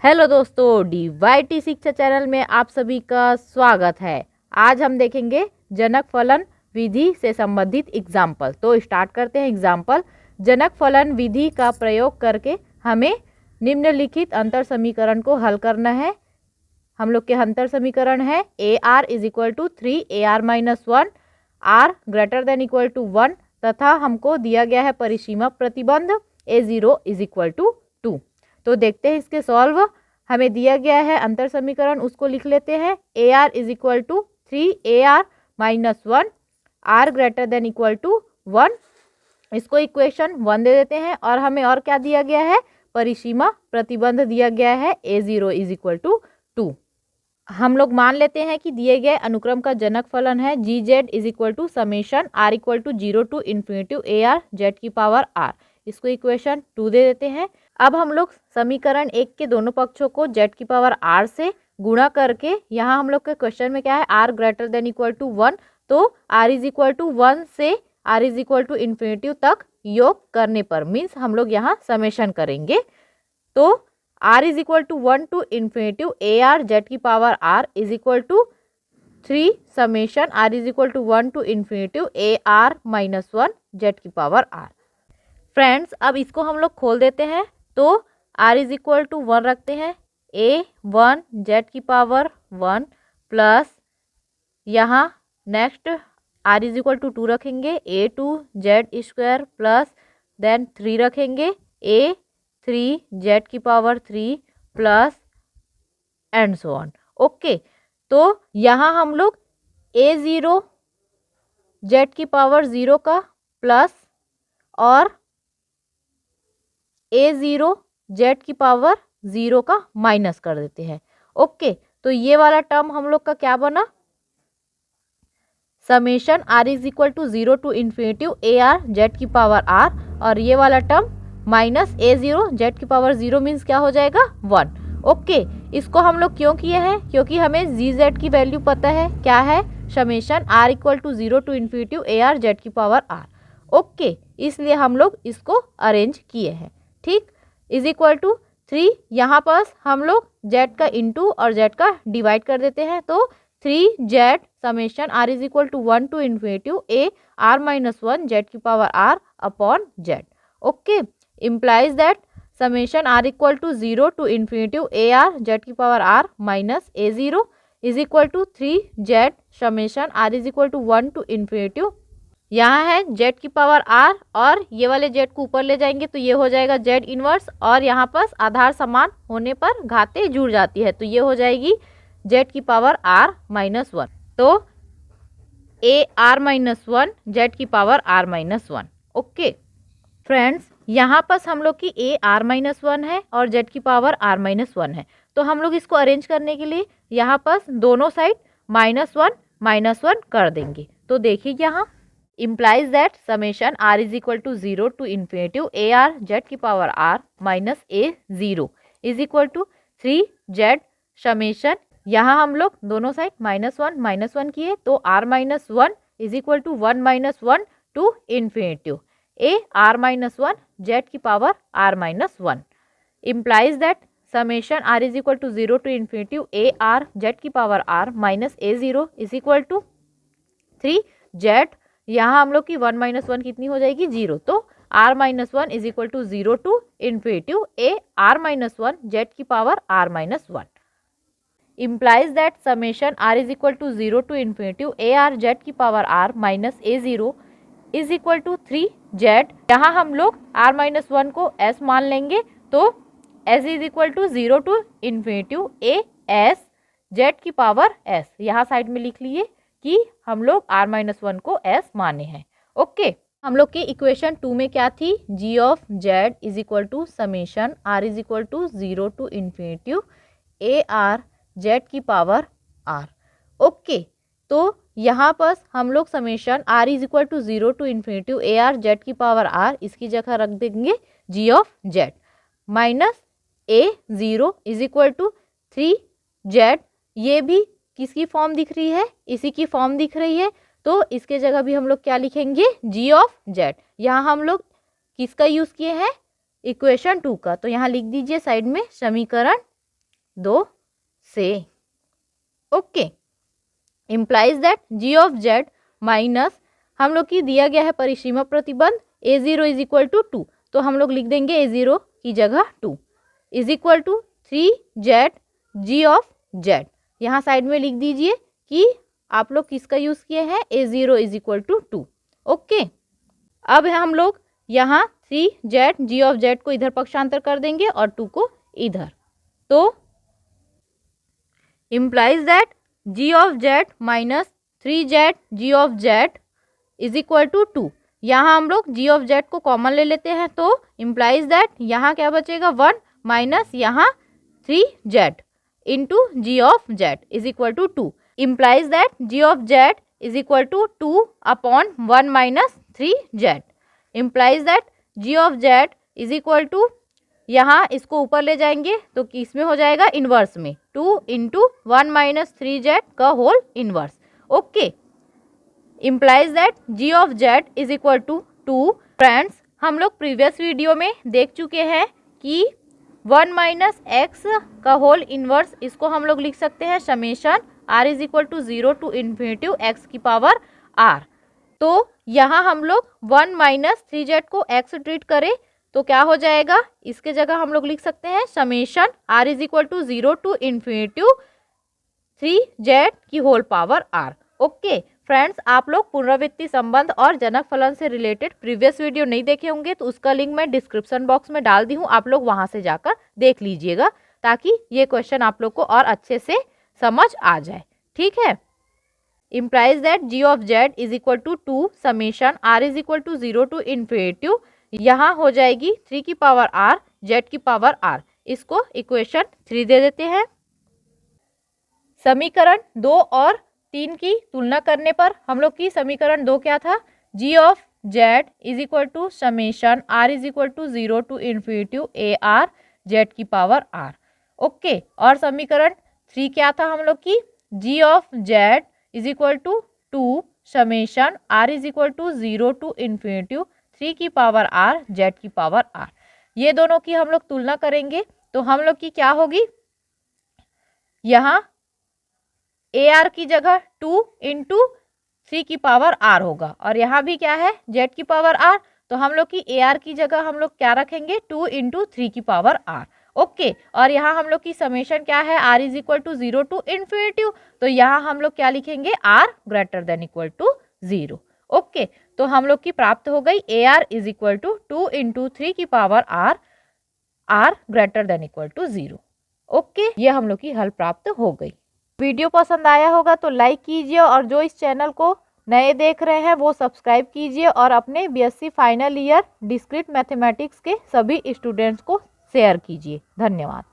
Hello दोस्तों, DYT शिक्षा channel में आप सभी का स्वागत है। आज हम देखेंगे जनक फलन विधि से संबंधित एग्जाम्पल। तो स्टार्ट करते हैं एग्जाम्पल। जनक फलन विधि का प्रयोग करके हमें निम्नलिखित अंतर समीकरण को हल करना है। हम लोग के अंतर समीकरण है AR is equal to 3AR minus 1, R greater than equal to 1 तथा हमको दिया गया है परिसीमा प्रतिबंध A0 इज इक्वल टू 2। तो देखते हैं इसके सॉल्व। हमें दिया गया है अंतर समीकरण, उसको लिख लेते हैं। AR is equal to 3AR minus 1, R greater than equal to 1। इसको इक्वेशन 1 दे देते हैं और हमें और क्या दिया गया है, परिसीमा प्रतिबंध दिया गया है A0 इज इक्वल टू 2। हम लोग मान लेते हैं कि दिए गए अनुक्रम का जनक फलन है GZ is equal to summation R equal to 0 to infinitive AR Z की पावर R। इसको इक्वेशन 2 दे देते हैं। अब हम लोग समीकरण 1 के दोनों पक्षों को Z की पावर R से गुणा करके, यहाँ हम लोग के क्वेश्चन में क्या है, R greater than equal to 1, तो R इज इक्वल टू 1 से R is equal to infinity तक योग करने पर मीन्स हम लोग यहाँ समेशन करेंगे। तो R is equal to 1 to infinitive AR Z की power R is equal to 3 summation R is equal to 1 to infinitive AR minus 1 Z की पावर R। फ्रेंड्स, अब इसको हम लोग खोल देते हैं। तो R इज इक्वल टू 1 रखते हैं, A1 Z की पावर 1 प्लस यहाँ next R is equal to 2 रखेंगे, A2 Z square plus then 3 रखेंगे, A3 Z की power 3 plus and so on. Okay, तो यहाँ हम लोग A0 Z की पावर 0 का प्लस और A0 Z की पावर 0 का माइनस कर देते हैं। ओके, तो ये वाला टर्म हम लोग का क्या बना, summation R is equal to 0 to infinitive AR Z की पावर R, और ये वाला टर्म माइनस A0 Z की पावर 0 मीन्स क्या हो जाएगा, 1। ओके, इसको हम लोग क्यों किए हैं, क्योंकि हमें GZ की वैल्यू पता है, क्या है, summation R equal to 0 to infinitive AR Z की पावर R। ओके, इसलिए हम लोग इसको अरेंज किए हैं। ठीक, इज इक्वल टू 3, यहाँ पास हम लोग Z का इंटू और Z का डिवाइड कर देते हैं। तो 3Z summation R is equal to 1 to infinitive AR minus 1 Z की power R upon Z। Okay, implies that summation R equal to 0 to infinitive AR Z की power R minus A0 is equal to 3Z summation R is equal to 1 to infinity, यहाँ है Z की power R और ये वाले Z को ऊपर ले जाएंगे तो ये हो जाएगा Z इनवर्स, और यहाँ पर आधार समान होने पर घातें जुड़ जाती है तो ये हो जाएगी Z की पावर R माइनस 1। तो AR माइनस 1 Z की power R minus 1। Okay friends, यहाँ पर हम लोग की AR माइनस 1 है और Z की पावर R माइनस 1 है। तो हम लोग इसको अरेंज करने के लिए यहाँ पर दोनों साइड माइनस 1 कर देंगे। तो देखिए यहाँ implies that summation R is equal to 0 to infinitive AR Z की power R minus A0 is equal to 3Z summation, यहाँ हम लोग दोनों साइड माइनस वन किए तो R minus 1 is equal to 1 minus 1 to infinitive AR minus 1 Z की power R minus 1 implies that summation R is equal to 0 to infinitive AR Z की power R minus A0 is equal to 3Z, यहाँ हम लोग की 1 minus 1 कितनी हो जाएगी, 0। तो R minus 1 is equal to 0 to infinitive AR minus 1 Z की power R minus 1 implies that summation R is equal to 0 to infinitive AR Z की power R minus A0 is equal to 3Z, यहाँ हम लोग R minus 1 को S मान लेंगे तो S is equal to 0 to infinity AS Z की power S, यहाँ साइड में लिख लिए कि हम लोग R माइनस 1 को S माने हैं। ओके, हम लोग के इक्वेशन 2 में क्या थी, G of Z is equal to summation R is equal to 0 to infinitive AR Z की पावर R। ओके, तो यहाँ पर हम लोग summation R is equal to 0 to infinitive AR Z की पावर R, इसकी जगह रख देंगे G of Z minus A0 is equal to 3Z, ये भी किसकी फॉर्म दिख रही है, इसी की फॉर्म दिख रही है। तो इसके जगह भी हम लोग क्या लिखेंगे, G ऑफ Z। यहाँ हम लोग किसका यूज़ किए हैं, इक्वेशन 2 का, तो यहाँ लिख दीजिए साइड में समीकरण 2 से। Okay, implies that G of Z minus, हम लोग की दिया गया है परिसीमा प्रतिबंध A0 इज इक्वल टू 2, तो हम लोग लिख देंगे A0 की जगह 2 is equal to 3Z G of Z. यहाँ साइड में लिख दीजिए कि आप लोग किसका यूज़ किए हैं, A0 is equal to 2। Okay, अब हम लोग यहाँ 3Z जी ऑफ जेड को इधर पक्षांतर कर देंगे और 2 को इधर, तो implies that G of Z minus 3Z G of Z is equal to 2। यहाँ हम लोग जी ऑफ जेड को कॉमन ले लेते हैं, तो इम्प्लाइज दैट यहाँ क्या बचेगा 1 माइनस यहाँ 3Z into G of Z is equal to 2। Implies that G of Z is equal to 2 upon 1 minus 3Z। Implies that G of Z is equal to, यहाँ इसको ऊपर ले जाएंगे तो किस में हो जाएगा, इन्वर्स में, 2 इंटू 1 माइनस 3Z का whole inverse. Okay, implies that G of Z is equal to 2। Friends, हम लोग प्रीवियस वीडियो में देख चुके हैं कि 1 माइनस एक्स का होल इन्वर्स, इसको हम लोग लिख सकते हैं summation r is equal to 0 to infinity x की पावर r। तो यहाँ हम लोग 1 माइनस 3Z को x ट्रीट करें तो क्या हो जाएगा, इसके जगह हम लोग लिख सकते हैं summation r is equal to 0 to infinity 3Z की whole power r। Okay friends, आप लोग पुनरावृत्ति संबंध और जनक फलन से रिलेटेड प्रीवियस वीडियो नहीं देखे होंगे तो उसका लिंक मैं डिस्क्रिप्शन बॉक्स में डाल दी हूँ, आप लोग वहां से जाकर देख लीजिएगा ताकि ये क्वेश्चन आप लोग को और अच्छे से समझ आ जाए। ठीक है, implies that G of Z is equal to 2 summation r is equal to 0 to infinity, यहाँ हो जाएगी 3 की पावर r z की पावर r। इसको इक्वेशन 3 दे देते हैं। समीकरण 2 और 3 की तुलना करने पर हम लोग की समीकरण 2 क्या था, G of Z is equal to summation r is equal to 0 to infinity AR z की पावर r। ओके, और समीकरण 3 क्या था हम लोग की, G of Z is equal to 2 summation r is equal to 0 to infinity 3 की power r z की पावर r। ये दोनों की हम लोग तुलना करेंगे तो हम लोग की क्या होगी, यहाँ AR की जगह 2 इंटू 3 की पावर r होगा और यहाँ भी क्या है z की पावर r, तो हम लोग की AR की जगह हम लोग क्या रखेंगे 2 इंटू 3 की पावर r। ओके, और यहाँ हम लोग की समेशन क्या है, r is equal to 0 to infinity, तो यहाँ हम लोग क्या लिखेंगे r greater than equal to 0। Okay, तो हम लोग की प्राप्त हो गई AR is equal to 2 into 3 की power r greater than equal to 0। Okay, ये हम लोग की हल प्राप्त हो गई। वीडियो पसंद आया होगा तो लाइक कीजिए और जो इस चैनल को नए देख रहे हैं वो सब्सक्राइब कीजिए और अपने BSc final year discrete mathematics के सभी स्टूडेंट्स को शेयर कीजिए। धन्यवाद।